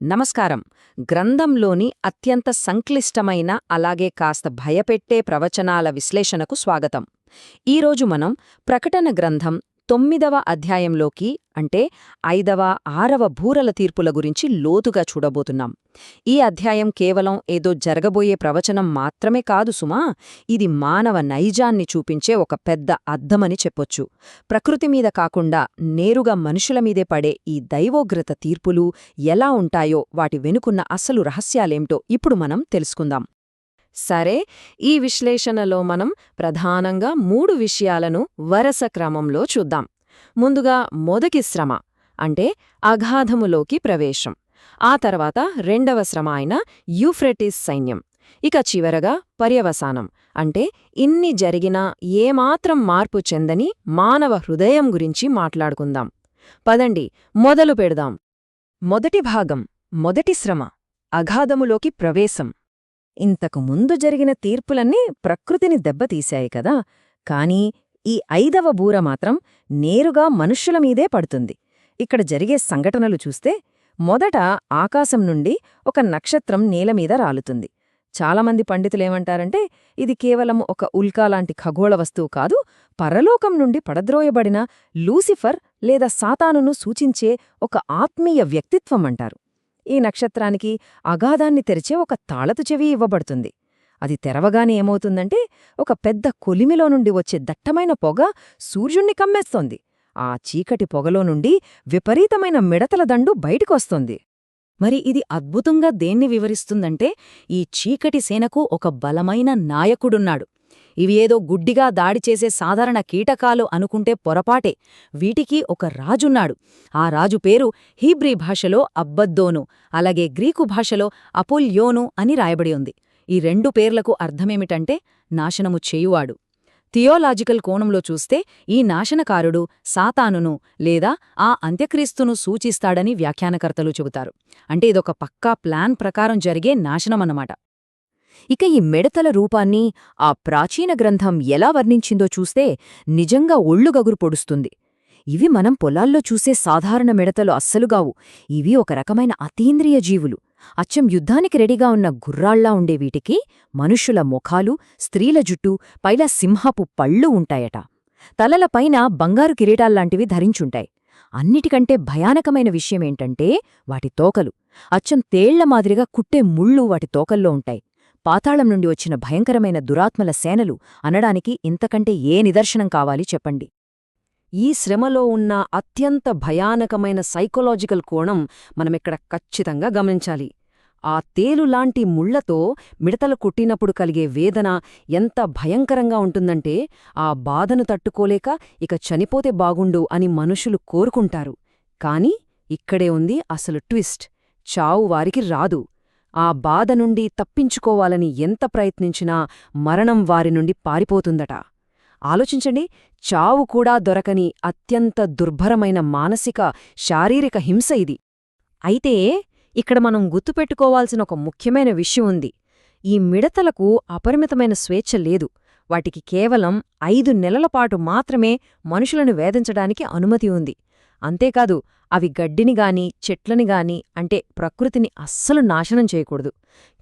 నమస్కారం. గ్రంథంలోని అత్యంత సంక్లిష్టమైన అలాగే కాస్త భయపెట్టే ప్రవచనాల విశ్లేషణకు స్వాగతం. ఈరోజు మనం ప్రకటన గ్రంథం 9వ అధ్యాయంలోకి అంటే 5వ 6వ బూరల తీర్పుల గురించి లోతుగా చూడబోతున్నాం. ఈ అధ్యాయం కేవలం ఏదో జరగబోయే ప్రవచనం మాత్రమే కాదు సుమా, ఇది మానవ నైజాన్ని చూపించే ఒక పెద్ద అద్దమని చెప్పొచ్చు. ప్రకృతి మీద కాకుండా నేరుగా మనుషుల మీదే పడే ఈ దైవోగ్రత తీర్పులు ఎలా ఉంటాయో వాటి వెనుకున్న అసలు రహస్యాలేంటో ఇప్పుడు మనం తెలుసుకుందాం. సరే, ఈ విశ్లేషణలో మనం ప్రధానంగా 3 విషయాలను వరస క్రమంలో చూద్దాం. ముందుగా మొదటి శ్రమ అంటే అగాధములోకి ప్రవేశం, ఆ తర్వాత రెండవ శ్రమ అయిన యూఫ్రటీస్ సైన్యం, ఇక చివరగా పర్యవసానం అంటే ఇన్ని జరిగినా ఏమాత్రం మార్పు చెందని మానవ హృదయం గురించి మాట్లాడుకుందాం. పదండి, మొదలు పెడదాం. మొదటి భాగం, మొదటి శ్రమ, అగాధములోకి ప్రవేశం. ఇంతకు ముందు జరిగిన తీర్పులన్నీ ప్రకృతిని దెబ్బతీశాయి కదా, కానీ ఈ 5వ బూర మాత్రం నేరుగా మనుష్యుల మీదే పడుతుంది. ఇక్కడ జరిగే సంఘటనలు చూస్తే మొదట ఆకాశం నుండి ఒక నక్షత్రం నేలమీద రాలుతుంది. చాలామంది పండితులేమంటారంటే ఇది కేవలం ఒక ఉల్కాలాంటి ఖగోళ వస్తువు కాదు, పరలోకం నుండి పడద్రోయబడిన లూసిఫర్ లేదా సాతానును సూచించే ఒక ఆత్మీయ వ్యక్తిత్వం అంటారు. ఈ నక్షత్రానికి అగాధాన్ని తెరిచే ఒక తాళతు చెవి ఇవ్వబడుతుంది. అది తెరవగానే ఏమవుతుందంటే ఒక పెద్ద కొలిమిలో నుండి వచ్చే దట్టమైన పొగ సూర్యుణ్ణి కమ్మేస్తోంది. ఆ చీకటి పొగలో నుండి విపరీతమైన మిడతల దండు బయటికొస్తోంది. మరి ఇది అద్భుతంగా దేన్ని వివరిస్తుందంటే ఈ చీకటి సేనకు ఒక బలమైన నాయకుడున్నాడు. ఇవి ఏదో గుడ్డిగా దాడి చేసే సాధారణ కీటకాలు అనుకుంటే పొరపాటే. వీటికి ఒక రాజున్నాడు. ఆ రాజు పేరు హీబ్రీ భాషలో అబ్బద్దోను, అలాగే గ్రీకు భాషలో అపోల్యోను అని రాయబడి ఉంది. ఈ 2 పేర్లకు అర్థమేమిటంటే నాశనము చేయువాడు. థియోలాజికల్ కోణంలో చూస్తే ఈ నాశనకారుడు సాతానును లేదా ఆ అంత్యక్రీస్తును సూచిస్తాడని వ్యాఖ్యానకర్తలు చెబుతారు. అంటే ఇదొక పక్కా ప్లాన్ ప్రకారం జరిగే నాశనమన్నమాట. ఇక ఈ మిడతల రూపాన్ని ఆ ప్రాచీన గ్రంథం ఎలా వర్ణించిందో చూస్తే నిజంగా ఒళ్ళు గగురు పొడుస్తుంది. ఇవి మనం పొలాల్లో చూసే సాధారణ మిడతలు అస్సలుగావు. ఇవి ఒక రకమైన అతీంద్రియ జీవులు. అచ్చం యుద్ధానికి రెడీగా ఉన్న గుర్రాళ్లా ఉండే వీటికి మనుష్యుల ముఖాలు, స్త్రీల జుట్టు, పైలా సింహపు పళ్ళు ఉంటాయట. తలలపైన బంగారు కిరీటాల్లాంటివి ధరించుంటాయి. అన్నిటికంటే భయానకమైన విషయమేంటంటే వాటి తోకలు. అచ్చం తేళ్ల మాదిరిగా కుట్టే ముళ్ళు వాటి తోకల్లో ఉంటాయి. పాతాళం నుండి వచ్చిన భయంకరమైన దురాత్మల సేనలు అనడానికి ఇంతకంటే ఏ నిదర్శనం కావాలి చెప్పండి. ఈ శ్రమలో ఉన్న అత్యంత భయానకమైన సైకలాజికల్ కోణం మనమిక్కడ ఖచ్చితంగా గమనించాలి. ఆ తేలులాంటి ముళ్లతో మిడతలు కుట్టినప్పుడు కలిగే వేదన ఎంత భయంకరంగా ఉంటుందంటే ఆ బాధను తట్టుకోలేక ఇక చనిపోతే బాగుండు అని మనుషులు కోరుకుంటారు. కాని ఇక్కడే ఉంది అసలు ట్విస్ట్. చావు వారికి రాదు. ఆ బాధ నుండి తప్పించుకోవాలని ఎంత ప్రయత్నించినా మరణం వారి నుండి పారిపోతుందట. ఆలోచించండి, చావు కూడా దొరకని అత్యంత దుర్భరమైన మానసిక, శారీరక హింస ఇది. అయితే ఇక్కడ మనం గుర్తుపెట్టుకోవాల్సిన ఒక ముఖ్యమైన విషయం ఉంది. ఈ మిడతలకు అపరిమితమైన స్వేచ్ఛ లేదు. వాటికి కేవలం 5 నెలలపాటు మాత్రమే మనుషులను వేధించడానికి అనుమతి ఉంది. అంతేకాదు, అవి గడ్డినిగాని చెట్లనిగాని అంటే ప్రకృతిని అస్సలు నాశనం చేయకూడదు.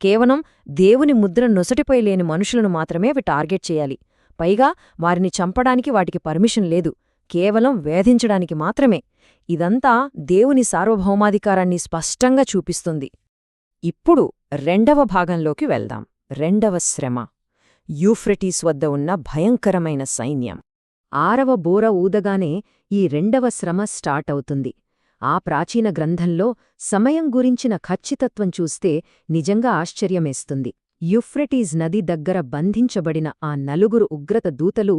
కేవలం దేవుని ముద్ర నొసటిపై లేని మనుషులను మాత్రమే అవి టార్గెట్ చేయాలి. పైగా వారిని చంపడానికి వాటికి పర్మిషన్ లేదు, కేవలం వేధించడానికి మాత్రమే. ఇదంతా దేవుని సార్వభౌమాధికారాన్ని స్పష్టంగా చూపిస్తుంది. ఇప్పుడు 2వ భాగంలోకి వెళ్దాం. 2వ శ్రమ, యూఫ్రటీస్ వద్ద ఉన్న భయంకరమైన సైన్యం. 6వ బూర ఊదగానే ఈ 2వ శ్రమ స్టార్ట్ అవుతుంది. ఆ ప్రాచీన గ్రంథంలో సమయం గురించిన ఖచ్చితత్వం చూస్తే నిజంగా ఆశ్చర్యమేస్తుంది. యూఫ్రటీస్ నది దగ్గర బంధించబడిన ఆ 4 ఉగ్రత దూతలు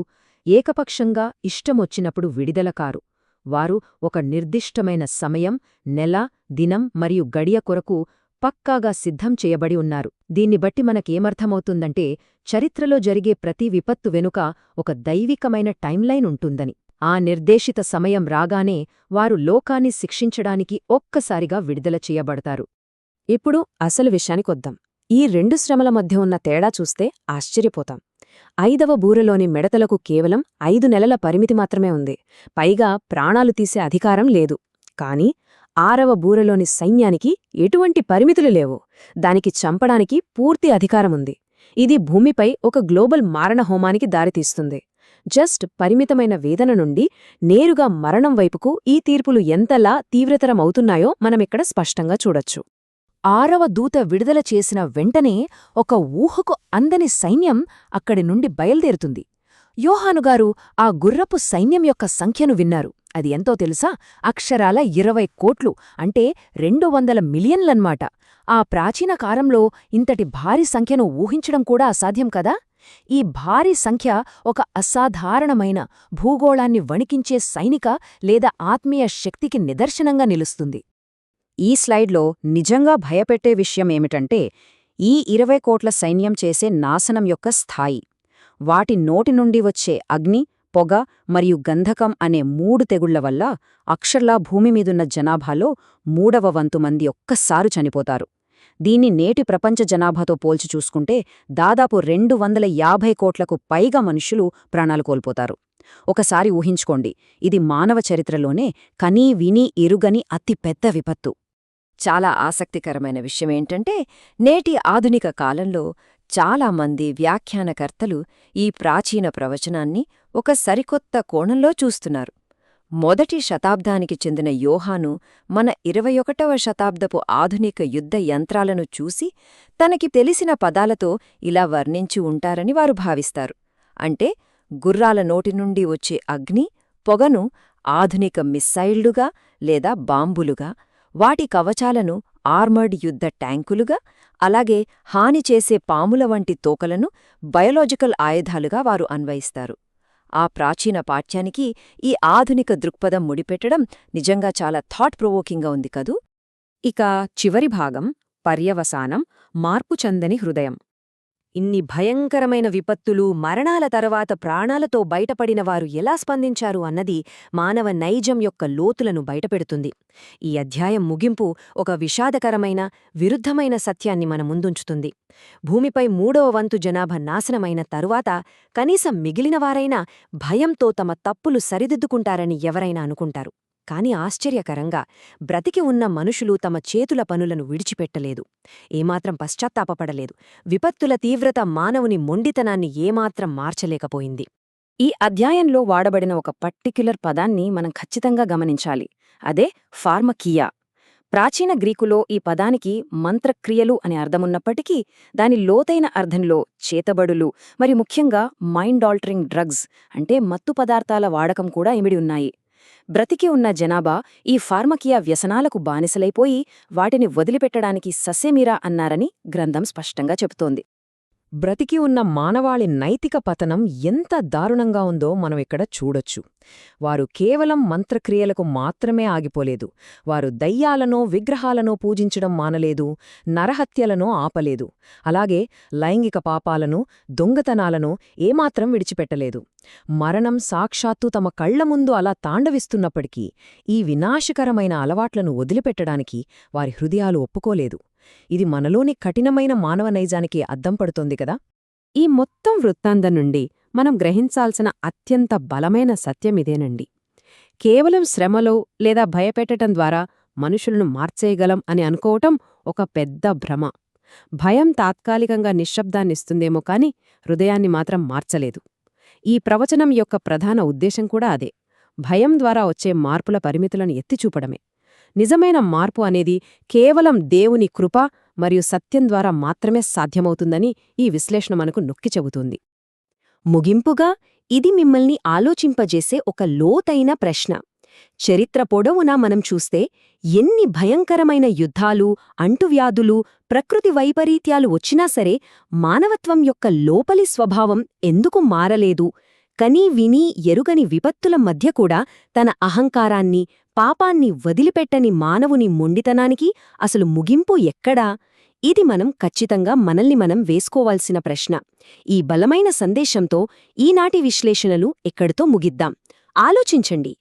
ఏకపక్షంగా ఇష్టమొచ్చినప్పుడు విడుదలకారు. వారు ఒక నిర్దిష్టమైన సమయం, నెల, దినం మరియు గడియ కొరకు పక్కాగా సిద్ధం చేయబడి ఉన్నారు. దీన్ని బట్టి మనకేమర్థమవుతుందంటే చరిత్రలో జరిగే ప్రతి విపత్తు వెనుక ఒక దైవికమైన టైంలైన్ ఉంటుందని. ఆ నిర్దేశిత సమయం రాగానే వారు లోకాన్ని శిక్షించడానికి ఒక్కసారిగా విడుదల చేయబడతారు. ఇప్పుడు అసలు విషయానికొద్దాం. ఈ 2 శ్రమల మధ్య ఉన్న తేడా చూస్తే ఆశ్చర్యపోతాం. 5వ బూరలోని మిడతలకు కేవలం 5 నెలల పరిమితి మాత్రమే ఉంది. పైగా ప్రాణాలు తీసే అధికారం లేదు. కాని ఆరవ బూరలోని సైన్యానికి ఎటువంటి పరిమితులు లేవు. దానికి చంపడానికి పూర్తి అధికారముంది. ఇది భూమిపై ఒక గ్లోబల్ మారణహోమానికి దారితీస్తుంది. జస్ట్ పరిమితమైన వేదన నుండి నేరుగా మరణం వైపుకు ఈ తీర్పులు ఎంతలా తీవ్రతరమవుతున్నాయో మనమిక్కడ స్పష్టంగా చూడొచ్చు. ఆరవ దూత విడుదల చేసిన వెంటనే ఒక ఊహకు అందని సైన్యం అక్కడి నుండి బయల్దేరుతుంది. యోహానుగారు ఆ గుర్రపు సైన్యం యొక్క సంఖ్యను విన్నారు. అది ఎంతో తెలుసా? అక్షరాల 20 కోట్లు, అంటే 200 మిలియన్లన్మాట. ఆ ప్రాచీన కాలంలో ఇంతటి భారీ సంఖ్యను ఊహించడం కూడా అసాధ్యం కదా. ఈ భారీ సంఖ్య ఒక అసాధారణమైన, భూగోళాన్ని వణికించే సైనిక లేదా ఆత్మీయ శక్తికి నిదర్శనంగా నిలుస్తుంది. ఈ స్లైడ్లో నిజంగా భయపెట్టే విషయమేమిటంటే, ఈ 20 కోట్ల సైన్యం చేసే నాశనం యొక్క స్థాయి. వాటి నోటి నుండి వచ్చే అగ్ని, పొగ మరియు గంధకం అనే 3 తెగుళ్ల వల్ల అక్షర్లా భూమిమీదున్న జనాభాలో 3వ వంతు మంది ఒక్కసారు చనిపోతారు. దీన్ని నేటి ప్రపంచ జనాభాతో పోల్చి చూసుకుంటే దాదాపు 250 కోట్లకు పైగా మనుషులు ప్రాణాలు కోల్పోతారు. ఒకసారి ఊహించుకోండి, ఇది మానవ చరిత్రలోనే కనీ విని ఎరుగని అతి పెద్ద విపత్తు. చాలా ఆసక్తికరమైన విషయమేంటంటే, నేటి ఆధునిక కాలంలో చాలామంది వ్యాఖ్యానకర్తలు ఈ ప్రాచీన ప్రవచనాన్ని ఒక సరికొత్త కోణంలో చూస్తున్నారు. మొదటి శతాబ్దానికి చెందిన యోహాను మన 21వ శతాబ్దపు ఆధునిక యుద్ధ యంత్రాలను చూసి తనకి తెలిసిన పదాలతో ఇలా వర్ణించి ఉంటారని వారు భావిస్తారు. అంటే గుర్రాల నోటి నుండి వచ్చే అగ్ని, పొగను ఆధునిక మిస్సైళ్లుగా లేదా బాంబులుగా, వాటి కవచాలను ఆర్మర్డ్ యుద్ధ ట్యాంకులుగా, అలాగే హాని చేసే పాముల వంటి తోకలను బయోలాజికల్ ఆయుధాలుగా వారు అన్వయిస్తారు. ఆ ప్రాచీన పాఠ్యానికి ఈ ఆధునిక దృక్పథం ముడిపెట్టడం నిజంగా చాలా థాట్ ప్రొవోకింగ్గా ఉంది కదూ. ఇక చివరి భాగం, పర్యవసానం, మార్పు చెందని హృదయం. ఇన్ని భయంకరమైన విపత్తులు, మరణాల తర్వాత ప్రాణాలతో బయటపడినవారు ఎలా స్పందించారు అన్నది మానవ నైజం యొక్క లోతులను బయటపెడుతుంది. ఈ అధ్యాయం ముగింపు ఒక విషాదకరమైన, విరుద్ధమైన సత్యాన్ని మన ముందుంచుతుంది. భూమిపై 3వ వంతు జనాభా నాశనమైన తరువాత కనీసం మిగిలినవారైనా భయంతో తమ తప్పులు సరిదిద్దుకుంటారని ఎవరైనా అనుకుంటారు. కాని ఆశ్చర్యకరంగా బ్రతికి ఉన్న మనుషులు తమ చేతుల పనులను విడిచిపెట్టలేదు. ఏమాత్రం పశ్చాత్తాపపడలేదు. విపత్తుల తీవ్రత మానవుని మొండితనాన్ని ఏమాత్రం మార్చలేకపోయింది. ఈ అధ్యాయంలో వాడబడిన ఒక పర్టిక్యులర్ పదాన్ని మనం ఖచ్చితంగా గమనించాలి. అదే ఫార్మకియా. ప్రాచీన గ్రీకులో ఈ పదానికి మంత్రక్రియలు అనే అర్థమున్నప్పటికీ దాని లోతైన అర్థంలో చేతబడులు మరియు ముఖ్యంగా మైండ్ ఆల్టరింగ్ డ్రగ్స్ అంటే మత్తు పదార్థాల వాడకం కూడా ఇమిడి ఉన్నాయి. బ్రతికి ఉన్న జనాభా ఈ ఫార్మకియా వ్యసనాలకు బానిసలైపోయి వాటిని వదిలిపెట్టడానికి ససేమిరా అన్నారని గ్రంథం స్పష్టంగా చెబుతోంది. బ్రతికి ఉన్న మానవాళి నైతిక పతనం ఎంత దారుణంగా ఉందో మనం ఇక్కడ చూడొచ్చు. వారు కేవలం మంత్రక్రియలకు మాత్రమే ఆగిపోలేదు. వారు దయ్యాలనో విగ్రహాలనో పూజించడం మానలేదు, నరహత్యలనో ఆపలేదు. అలాగే లైంగిక పాపాలను, దొంగతనాలను ఏమాత్రం విడిచిపెట్టలేదు. మరణం సాక్షాత్తు తమ కళ్ల ముందు అలా తాండవిస్తున్నప్పటికీ ఈ వినాశకరమైన అలవాట్లను వదిలిపెట్టడానికి వారి హృదయాలు ఒప్పుకోలేదు. ఇది మనలోని కఠినమైన మానవ నైజానికి అద్దం పడుతోంది కదా. ఈ మొత్తం వృత్తాంతం నుండి మనం గ్రహించాల్సిన అత్యంత బలమైన సత్యమిదేనండి. కేవలం శ్రమలో లేదా భయపెట్టటం ద్వారా మనుషులను మార్చేయగలం అని అనుకోవటం ఒక పెద్ద భ్రమ. భయం తాత్కాలికంగా నిశ్శబ్దాన్నిస్తుందేమో కాని హృదయాన్ని మాత్రం మార్చలేదు. ఈ ప్రవచనం యొక్క ప్రధాన ఉద్దేశం కూడా అదే. భయం ద్వారా వచ్చే మార్పుల పరిమితులను ఎత్తిచూపడమే. నిజమైన మార్పు అనేది కేవలం దేవుని కృప మరియు సత్యం ద్వారా మాత్రమే సాధ్యమవుతుందని ఈ విశ్లేషణ మనకు నొక్కి చెబుతుంది. ముగింపుగా ఇది మిమ్మల్ని ఆలోచింపజేసే ఒక లోతైన ప్రశ్న. చరిత్ర పొడవునా మనం చూస్తే ఎన్ని భయంకరమైన యుద్ధాలు, అంటువ్యాధులు, ప్రకృతి వైపరీత్యాలు వచ్చినా సరే మానవత్వం యొక్క లోపలి స్వభావం ఎందుకు మారలేదు? కనీ విని ఎరుగని విపత్తుల మధ్య కూడా తన అహంకారాన్ని, పాపాన్ని వదిలిపెట్టని మానవుని మొండితనానికి అసలు ముగింపు ఎక్కడా? ఇది మనం ఖచ్చితంగా మనల్ని మనం వేసుకోవాల్సిన ప్రశ్న. ఈ బలమైన సందేశంతో ఈనాటి విశ్లేషణలు ఎక్కడితో ముగిద్దాం. ఆలోచించండి.